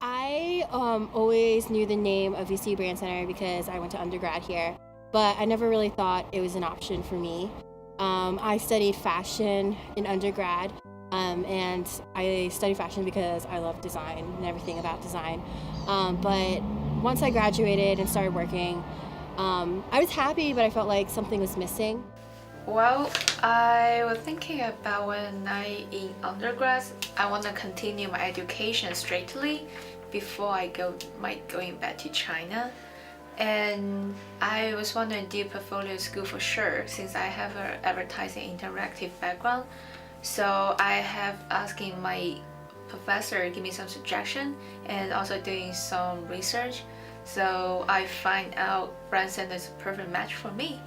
I always knew the name of UC Brand Center because I went to undergrad here, but I never really thought it was an option for me. I studied fashion in undergrad, and I studied fashion because I love design and everything about design. But once I graduated and started working, I was happy, but I felt like something was missing. Well, I was thinking about when I in undergrad, I want to continue my education straightly before I going back to China. And I was wondering do portfolio school for sure since I have an advertising interactive background. So I have asking my professor give me some suggestion and also doing some research. So I find out Brand Center is a perfect match for me.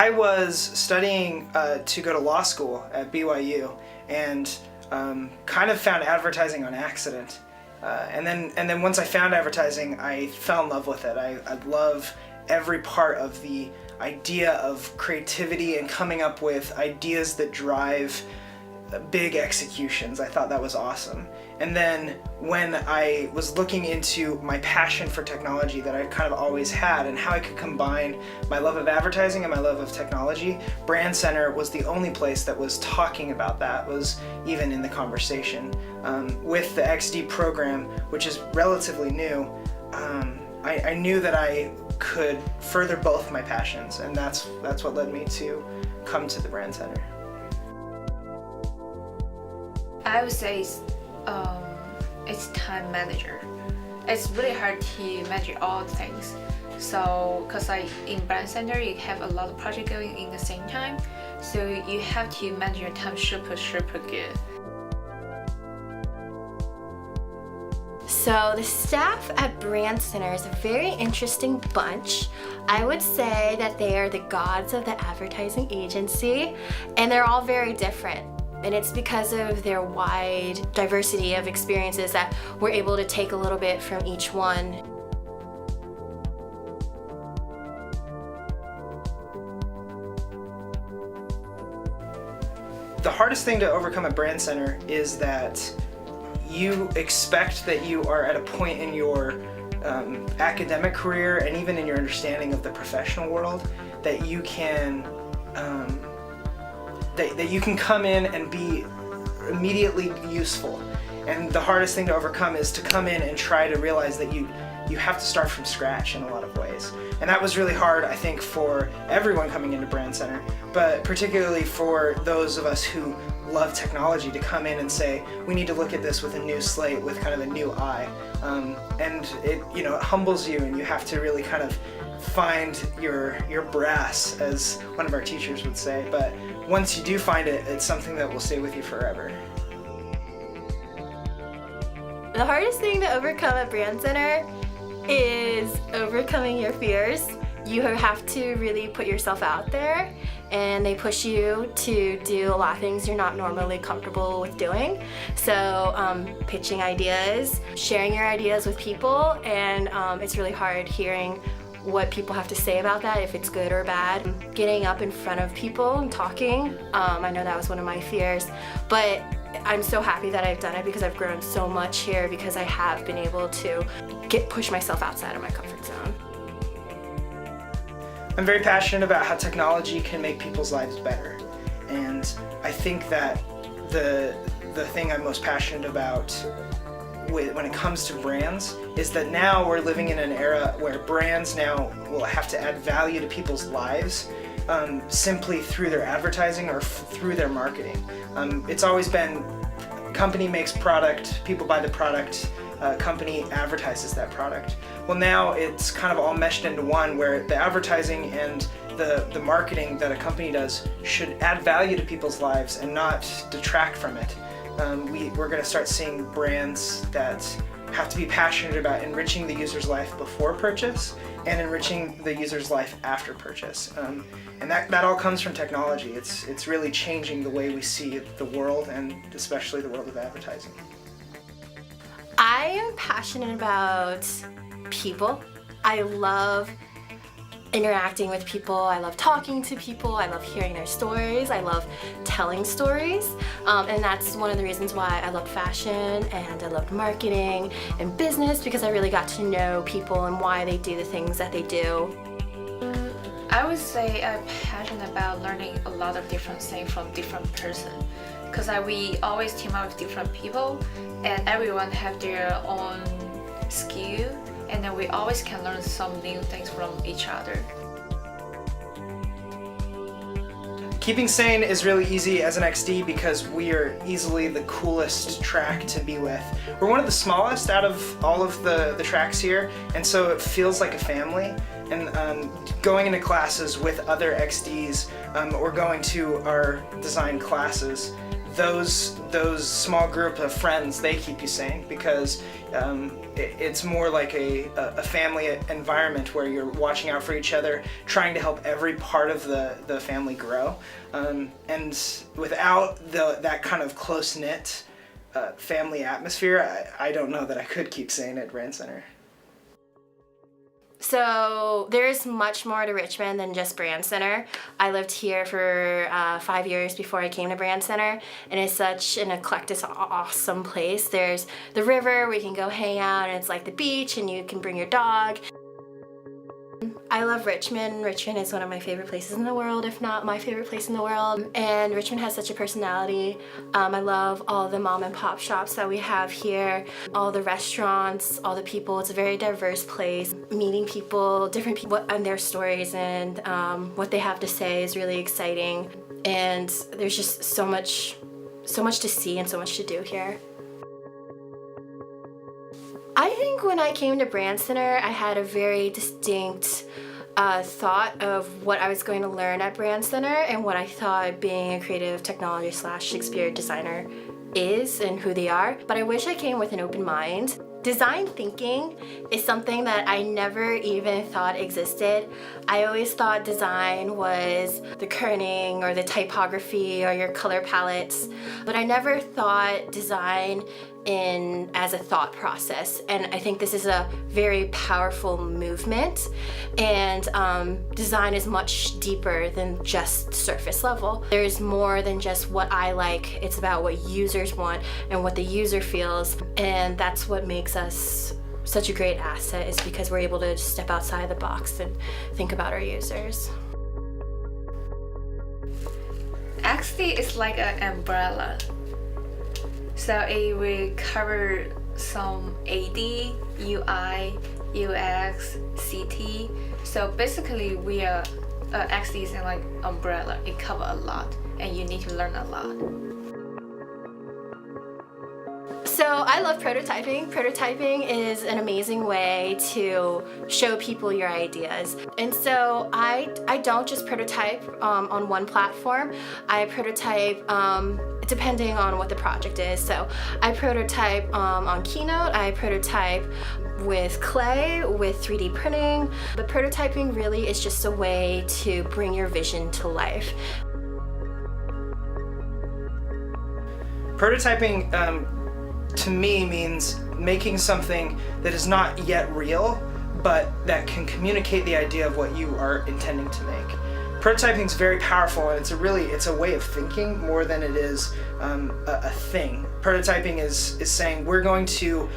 I was studying to go to law school at BYU and kind of found advertising on accident. And then once I found advertising, I fell in love with it. I love every part of the idea of creativity and coming up with ideas that drive big executions. I thought that was awesome. And then when I was looking into my passion for technology that I kind of always had and how I could combine my love of advertising and my love of technology, Brand Center was the only place that was talking about that, was even in the conversation. With the XD program, which is relatively new, I knew that I could further both my passions, and that's what led me to come to the Brand Center. I would say it's time manager. It's really hard to manage all the things. So, cause in Brand Center you have a lot of projects going in the same time, so you have to manage your time super good. So the staff at Brand Center is a very interesting bunch. I would say that they are the gods of the advertising agency, and they're all very different. And it's because of their wide diversity of experiences that we're able to take a little bit from each one. The hardest thing to overcome at Brand Center is that you expect that you are at a point in your academic career and even in your understanding of the professional world that you can that you can come in and be immediately useful. And the hardest thing to overcome is to come in and try to realize that you have to start from scratch in a lot of ways. And that was really hard, I think, for everyone coming into Brand Center, but particularly for those of us who love technology to come in and say, we need to look at this with a new slate, with kind of a new eye. And it humbles you, and you have to really kind of find your brass, as one of our teachers would say. But once you do find it, it's something that will stay with you forever. The hardest thing to overcome at Brand Center is overcoming your fears. You have to really put yourself out there, and they push you to do a lot of things you're not normally comfortable with doing. So pitching ideas, sharing your ideas with people, and it's really hard hearing what people have to say about that, if it's good or bad. Getting up in front of people and talking, I know that was one of my fears, but I'm so happy that I've done it because I've grown so much here because I have been able to push myself outside of my comfort zone. I'm very passionate about how technology can make people's lives better, and I think that the thing I'm most passionate about when it comes to brands is that now we're living in an era where brands now will have to add value to people's lives simply through their advertising or through their marketing. It's always been company makes product, people buy the product, company advertises that product. Well, now it's kind of all meshed into one, where the advertising and the marketing that a company does should add value to people's lives and not detract from it. We're going to start seeing brands that have to be passionate about enriching the user's life before purchase and enriching the user's life after purchase. And that all comes from technology. It's really changing the way we see the world, and especially the world of advertising. I am passionate about people. I love interacting with people. I love talking to people. I love hearing their stories. I love telling stories. And that's one of the reasons why I love fashion and I loved marketing and business, because I really got to know people and why they do the things that they do. I would say I'm passionate about learning a lot of different things from different person, because we always team up with different people and everyone have their own skill, and then we always can learn some new things from each other. Keeping sane is really easy as an XD because we are easily the coolest track to be with. We're one of the smallest out of all of the tracks here, and so it feels like a family. And going into classes with other XDs or going to our design classes, those small group of friends, they keep you sane because it's more like a family environment where you're watching out for each other, trying to help every part of the family grow. And without that kind of close-knit family atmosphere, I don't know that I could keep sane at Brand Center. So there's much more to Richmond than just Brand Center. I lived here for 5 years before I came to Brand Center, and it's such an eclectic, awesome place. There's the river where you can go hang out, and it's like the beach, and you can bring your dog. I love Richmond. Richmond is one of my favorite places in the world, if not my favorite place in the world. And Richmond has such a personality. I love all the mom and pop shops that we have here, all the restaurants, all the people. It's a very diverse place. Meeting people, different people and their stories and what they have to say is really exciting. And there's just so much to see and so much to do here. I think when I came to Brand Center, I had a very distinct thought of what I was going to learn at Brand Center and what I thought being a creative technology / Shakespeare designer is and who they are. But I wish I came with an open mind. Design thinking is something that I never even thought existed. I always thought design was the kerning or the typography or your color palettes, but I never thought design as a thought process. And I think this is a very powerful movement, and design is much deeper than just surface level. There's more than just what I like. It's about what users want and what the user feels, and that's what makes us such a great asset, is because we're able to step outside the box and think about our users. XD is like an umbrella. So it will cover some AD, UI, UX, CT. So basically we are XD is like umbrella. It covers a lot and you need to learn a lot. So I love prototyping. Prototyping is an amazing way to show people your ideas. And so I don't just prototype on one platform. I prototype depending on what the project is. So I prototype on Keynote, I prototype with clay, with 3D printing. But prototyping really is just a way to bring your vision to life. Prototyping to me means making something that is not yet real, but that can communicate the idea of what you are intending to make. Prototyping is very powerful, and it's a way of thinking more than it is a thing. Prototyping is saying we're going to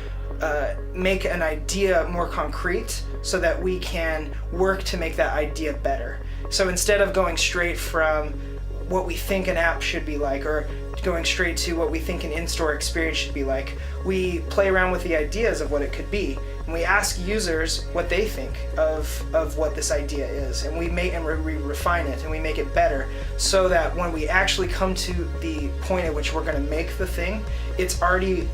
make an idea more concrete so that we can work to make that idea better. So instead of going straight from what we think an app should be like, or going straight to what we think an in-store experience should be like, we play around with the ideas of what it could be, and we ask users what they think of what this idea is, and we refine it and we make it better, so that when we actually come to the point at which we're going to make the thing, it's already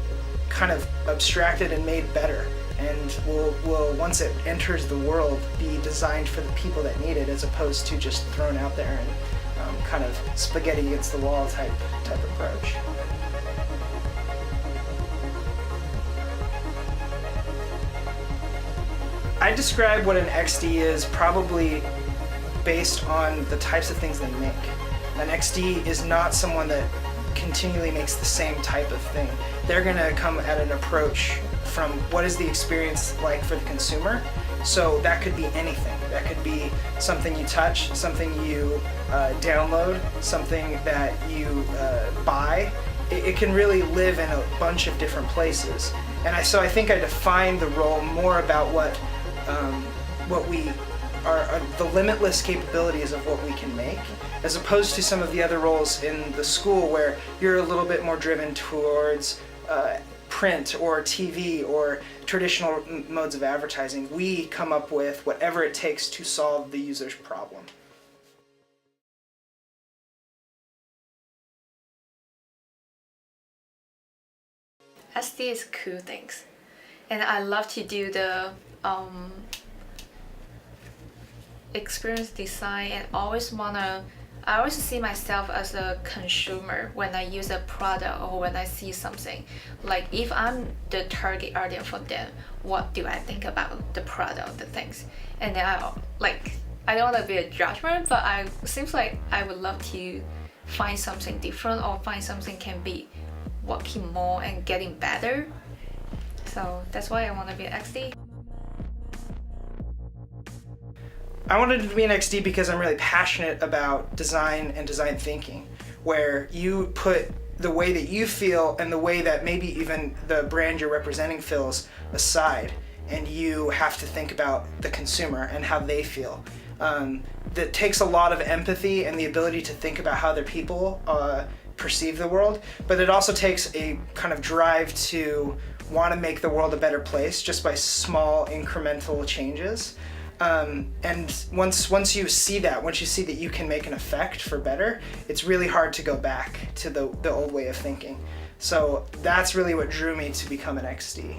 kind of abstracted and made better, and will once it enters the world be designed for the people that need it, as opposed to just thrown out there and kind of spaghetti against the wall type approach. I describe what an XD is probably based on the types of things they make. An XD is not someone that continually makes the same type of thing. They're going to come at an approach from what is the experience like for the consumer, So that could be anything. That could be something you touch, something you download, something that you buy. It can really live in a bunch of different places. And so I think I define the role more about what we are the limitless capabilities of what we can make, as opposed to some of the other roles in the school where you're a little bit more driven towards print or TV or traditional modes of advertising. We come up with whatever it takes to solve the user's problem. SD is cool things, and I love to do the experience design, and I always see myself as a consumer when I use a product or when I see something. Like if I'm the target audience for them, what do I think about the product, the things? And then I don't want to be a judgment, but it seems like I would love to find something different or find something can be working more and getting better. So that's why I want to be an XD. I wanted to be an XD because I'm really passionate about design and design thinking, where you put the way that you feel and the way that maybe even the brand you're representing feels aside, and you have to think about the consumer and how they feel. That takes a lot of empathy and the ability to think about how other people perceive the world, but it also takes a kind of drive to want to make the world a better place just by small incremental changes. And once you see that you can make an effect for better, it's really hard to go back to the old way of thinking. So that's really what drew me to become an XD.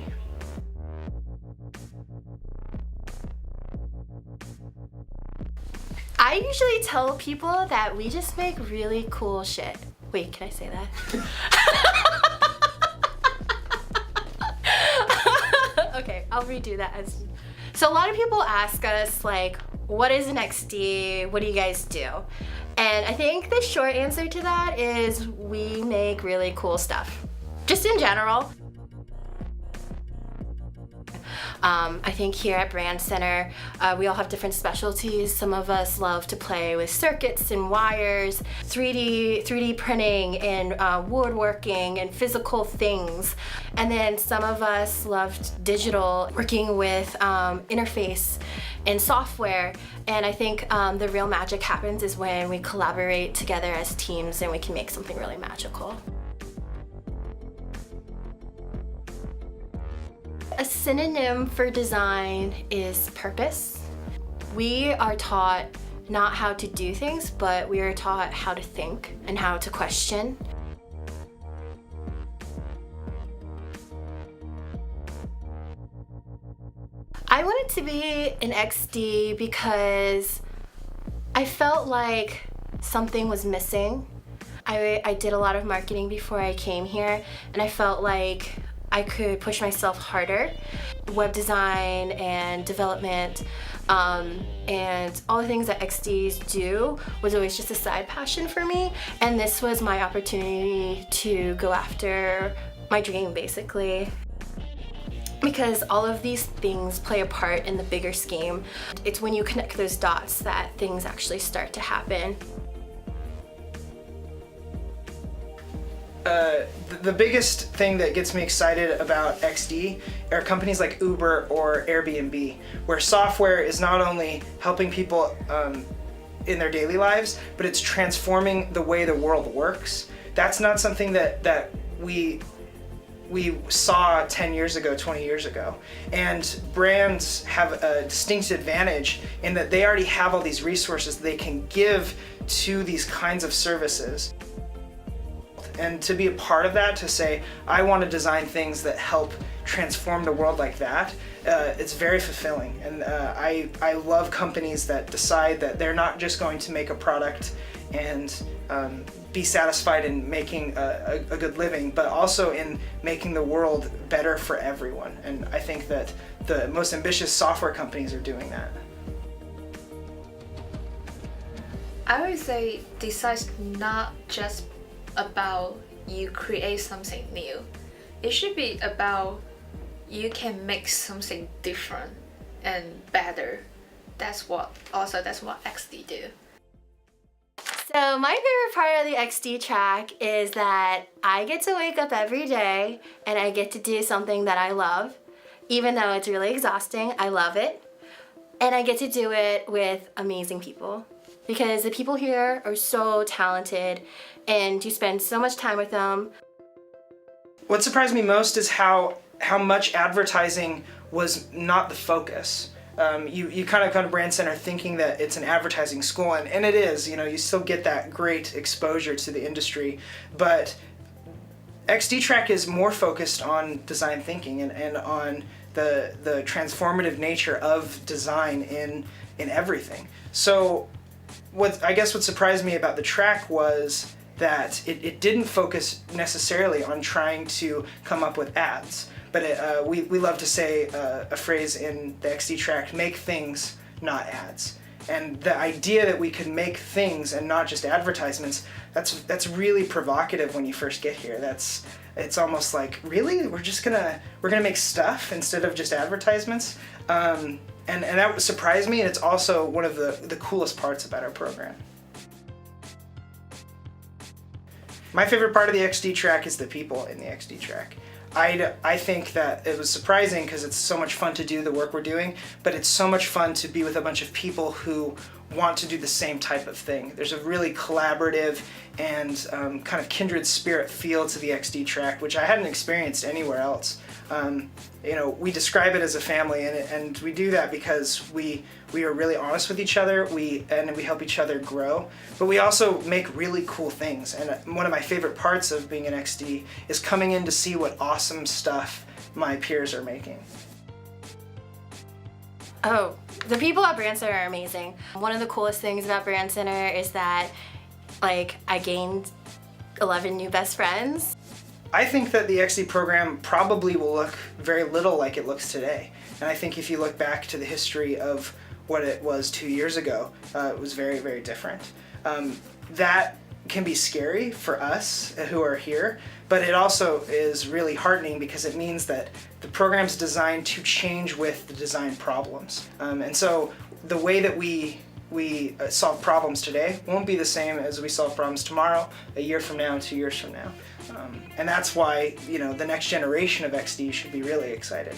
I usually tell people that we just make really cool shit. Wait, can I say that? Okay, I'll redo that. So a lot of people ask us, like, what is an XD? What do you guys do? And I think the short answer to that is we make really cool stuff. Just in general. I think here at Brand Center, we all have different specialties. Some of us love to play with circuits and wires, 3D printing and woodworking and physical things. And then some of us loved digital, working with interface and software. And I think the real magic happens is when we collaborate together as teams and we can make something really magical. A synonym for design is purpose. We are taught not how to do things, but we are taught how to think and how to question. I wanted to be an XD because I felt like something was missing. I did a lot of marketing before I came here, and I felt like I could push myself harder. Web design and development and all the things that XDs do was always just a side passion for me, and this was my opportunity to go after my dream, basically. Because all of these things play a part in the bigger scheme. It's when you connect those dots that things actually start to happen. The biggest thing that gets me excited about XD are companies like Uber or Airbnb, where software is not only helping people in their daily lives, but it's transforming the way the world works. That's not something that we saw 10 years ago, 20 years ago. And brands have a distinct advantage in that they already have all these resources they can give to these kinds of services. And to be a part of that, to say, I want to design things that help transform the world like that, it's very fulfilling. And I love companies that decide that they're not just going to make a product and be satisfied in making a good living, but also in making the world better for everyone. And I think that the most ambitious software companies are doing that. I would say design's not just about you create something new. It should be about you can make something different and better. That's what XD do. So my favorite part of the XD track is that I get to wake up every day and I get to do something that I love. Even though it's really exhausting, I love it. And I get to do it with amazing people. Because the people here are so talented and you spend so much time with them. What surprised me most is how much advertising was not the focus. You kind of come to Brand Center thinking that it's an advertising school, and it is. You know, you still get that great exposure to the industry, but XD Track is more focused on design thinking and on the transformative nature of design in everything. So what surprised me about the track was that it didn't focus necessarily on trying to come up with ads, but we love to say a phrase in the XD track: make things, not ads. And the idea that we could make things and not just advertisements, that's really provocative when you first get here. It's almost like, really? We're gonna make stuff instead of just advertisements? And that surprised me, and it's also one of the coolest parts about our program. My favorite part of the XD track is the people in the XD track. I think that it was surprising because it's so much fun to do the work we're doing, but it's so much fun to be with a bunch of people who want to do the same type of thing. There's a really collaborative and kind of kindred spirit feel to the XD track, which I hadn't experienced anywhere else. You know, we describe it as a family, and we do that because we are really honest with each other, and we help each other grow, but we also make really cool things. And one of my favorite parts of being an XD is coming in to see what awesome stuff my peers are making. Oh, the people at Brand Center are amazing. One of the coolest things about Brand Center is that, like, I gained 11 new best friends. I think that the XD program probably will look very little like it looks today. And I think if you look back to the history of what it was 2 years ago, it was very, very different. That can be scary for us who are here, but it also is really heartening because it means that the program's designed to change with the design problems. And so the way that we solve problems today won't be the same as we solve problems tomorrow, a year from now, 2 years from now. And that's why, you know, the next generation of XD should be really excited.